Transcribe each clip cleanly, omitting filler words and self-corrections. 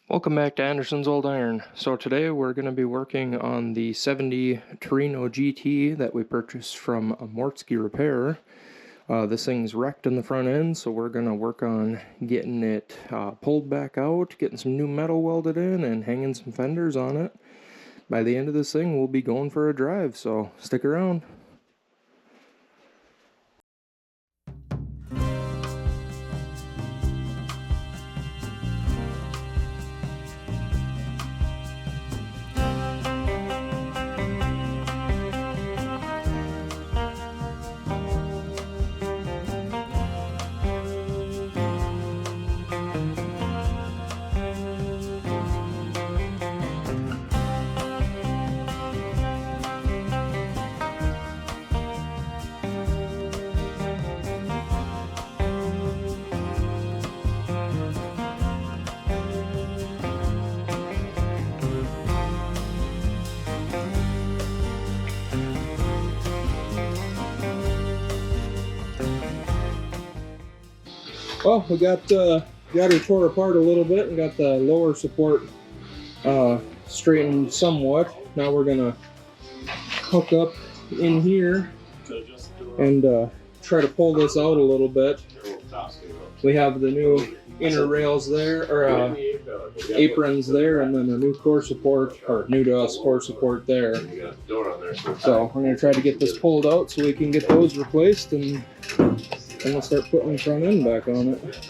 Welcome back to Anderson's Old Iron. So today we're going to be working on the 70 Torino GT that we purchased from Mortsky Repair. This thing's wrecked in the front end, so we're going to work on getting it pulled back out, getting some new metal welded in, and hanging some fenders on it. By the end of this thing, we'll be going for a drive, so stick around. Well, we got her tore apart a little bit and got the lower support straightened somewhat. Now we're gonna hook up in here and try to pull this out a little bit. We have the new inner rails there, or aprons there, and then a new core support, or new to us core support there. So we're gonna try to get this pulled out so we can get those replaced, and then we'll start putting the front end back on it.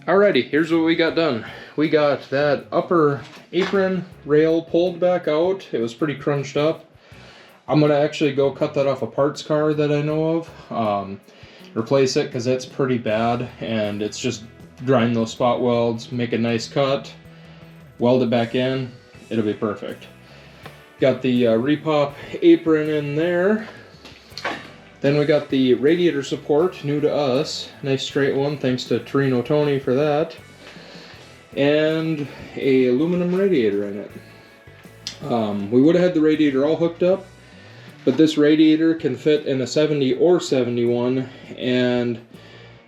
Alrighty, here's what we got done. We got that upper apron rail pulled back out. It was pretty crunched up. I'm gonna actually go cut that off a parts car that I know of. Replace it because it's pretty bad, and it's just grind those spot welds, make a nice cut, weld it back in, it'll be perfect. Got the repop apron in there. Then we got the radiator support, new to us. Nice straight one, thanks to Torino Tony for that. And a aluminum radiator in it. We would have had the radiator all hooked up, but this radiator can fit in a 70 or 71, and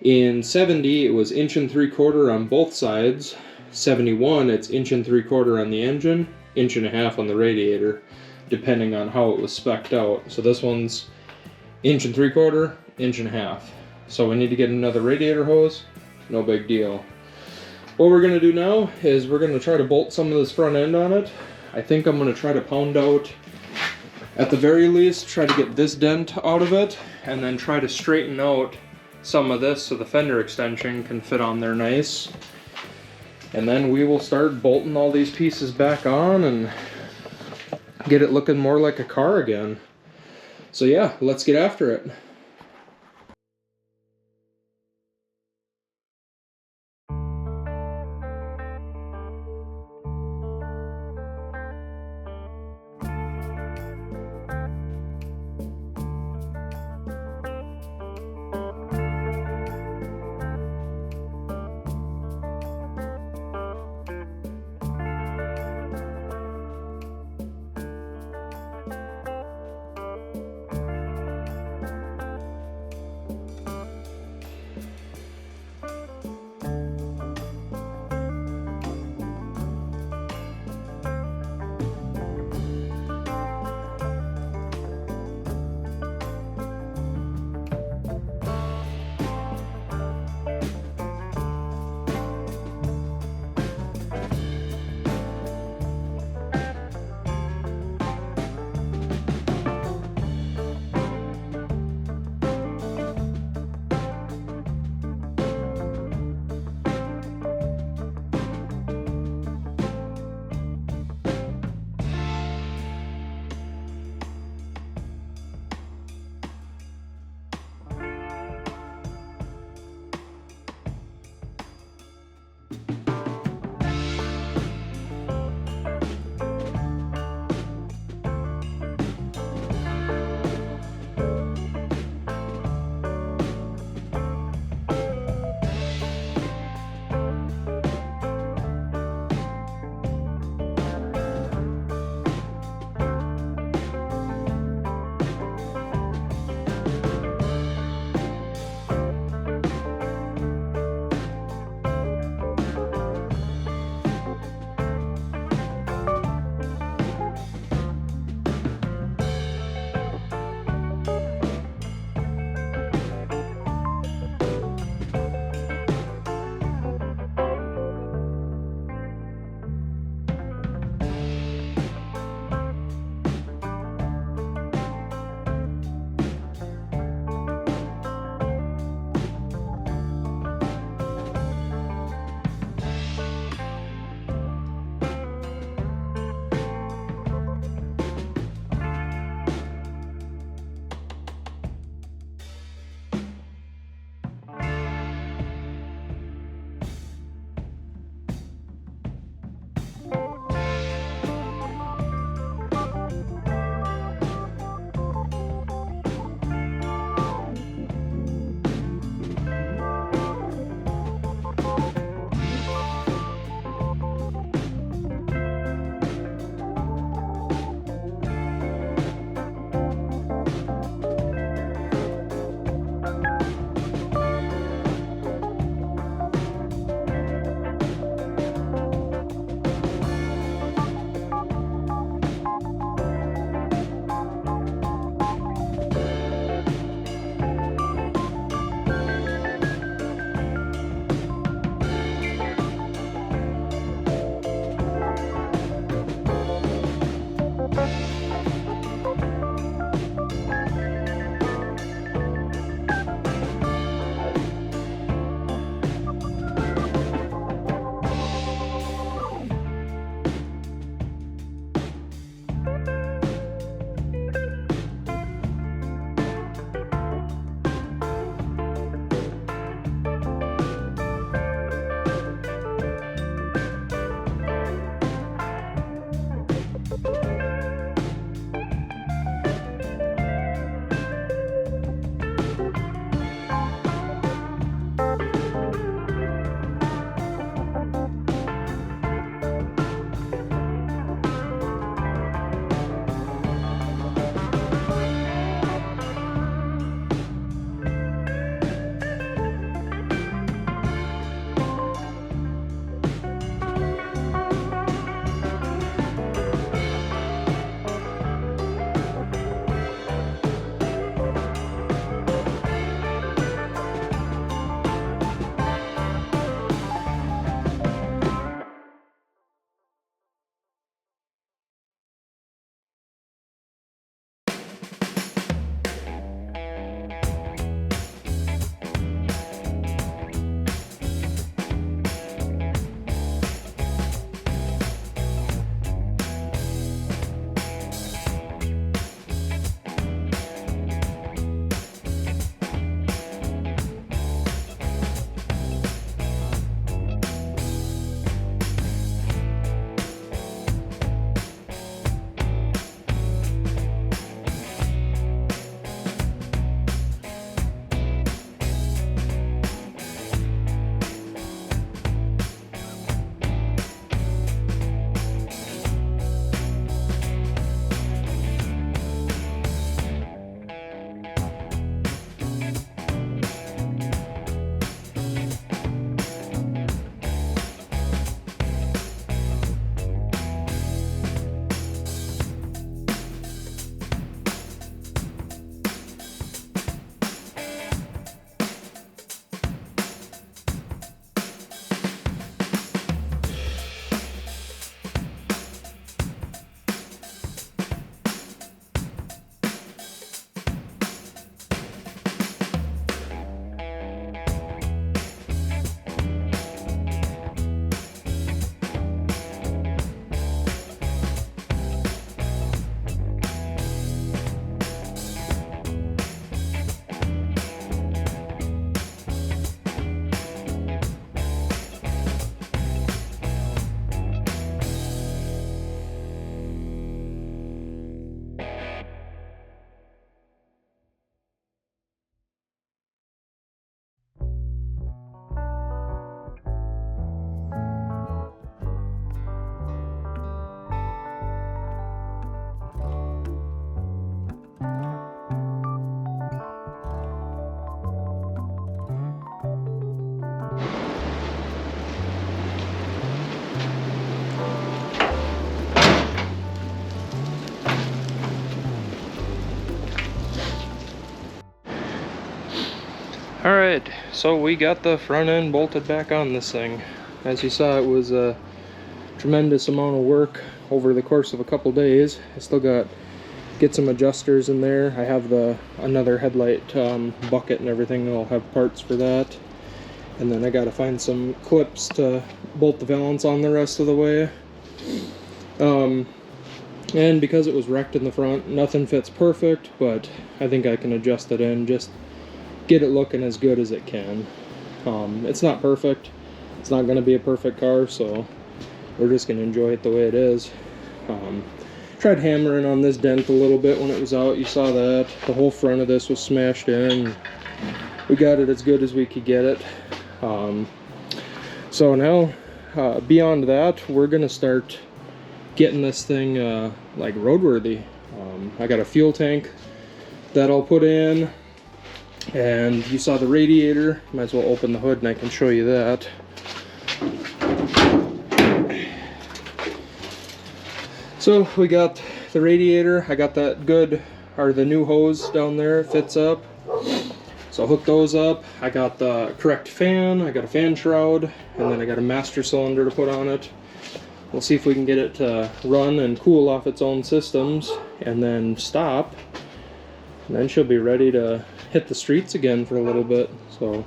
in 70 it was 1 3/4 on both sides. 71 it's 1 3/4 on the engine, 1.5 inches on the radiator, depending on how it was spec'd out. So this one's 1 3/4, 1.5 inches. So we need to get another radiator hose, no big deal. What we're gonna do now is we're gonna try to bolt some of this front end on it. I think I'm gonna try to pound out, at the very least, try to get this dent out of it, and then try to straighten out some of this so the fender extension can fit on there nice. And then we will start bolting all these pieces back on and get it looking more like a car again. So yeah, let's get after it. Alright, so we got the front end bolted back on this thing. As you saw, it was a tremendous amount of work over the course of a couple days. I still get some adjusters in there. I have another headlight bucket and everything. I'll have parts for that. And then I gotta find some clips to bolt the valance on the rest of the way. And because it was wrecked in the front, nothing fits perfect, but I think I can adjust it in, just get it looking as good as it can. It's not perfect. It's not going to be a perfect car, so we're just going to enjoy it the way it is. Tried hammering on this dent a little bit when it was out. You saw that. The whole front of this was smashed in. We got it as good as we could get it. So now, beyond that, we're going to start getting this thing like roadworthy. I got a fuel tank that I'll put in. And you saw the radiator. Might as well open the hood and I can show you that. So we got the radiator. I got that the new hose down there. It fits up. So I'll hook those up. I got the correct fan. I got a fan shroud. And then I got a master cylinder to put on it. We'll see if we can get it to run and cool off its own systems and then stop. And then she'll be ready to hit the streets again for a little bit. So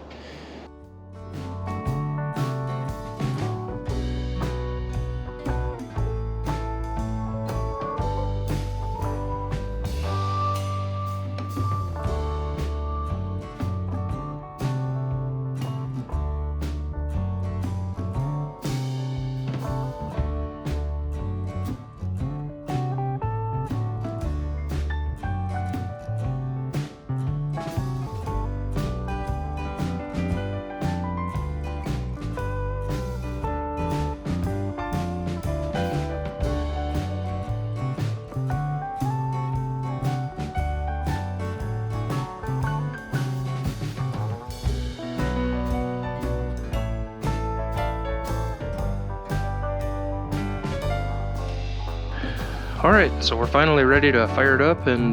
alright, so we're finally ready to fire it up and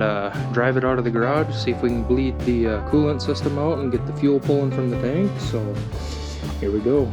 drive it out of the garage, see if we can bleed the coolant system out and get the fuel pulling from the tank. So here we go.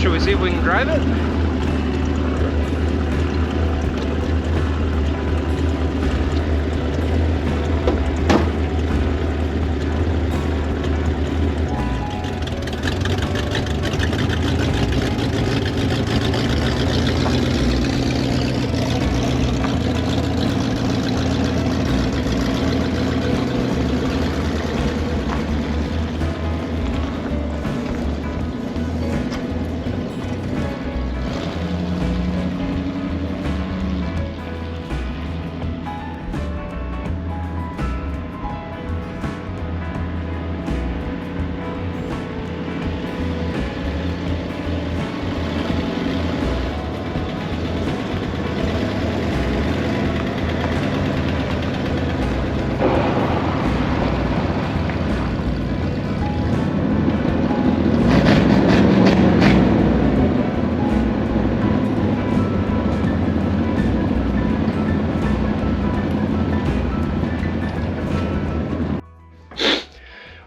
should we see if we can drive it?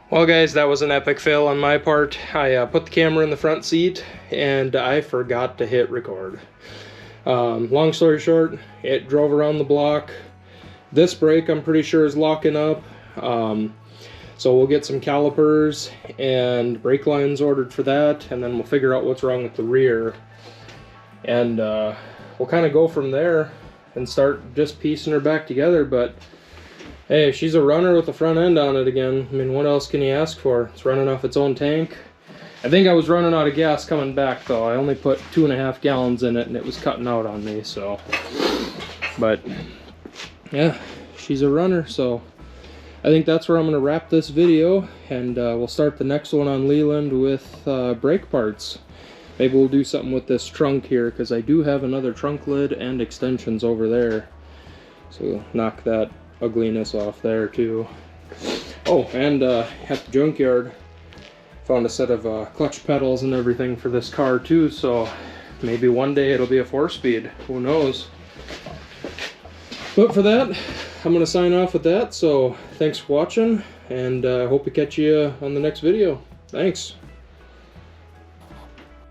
Well guys, that was an epic fail on my part. I put the camera in the front seat and I forgot to hit record. Long story short, it drove around the block. This brake I'm pretty sure is locking up. So we'll get some calipers and brake lines ordered for that, and then we'll figure out what's wrong with the rear. And we'll kind of go from there and start just piecing her back together. But hey, she's a runner with the front end on it again. I mean, what else can you ask for? It's running off its own tank. I think I was running out of gas coming back though. I only put 2.5 gallons in it and it was cutting out on me, so. But yeah, she's a runner, so I think that's where I'm gonna wrap this video, and we'll start the next one on Leland with brake parts. Maybe we'll do something with this trunk here, because I do have another trunk lid and extensions over there. So we'll knock that ugliness off there too. Oh, and at the junkyard found a set of clutch pedals and everything for this car too, so maybe one day it'll be a 4-speed, who knows. But for that, I'm gonna sign off with that, so thanks for watching, and I hope to catch you on the next video. Thanks.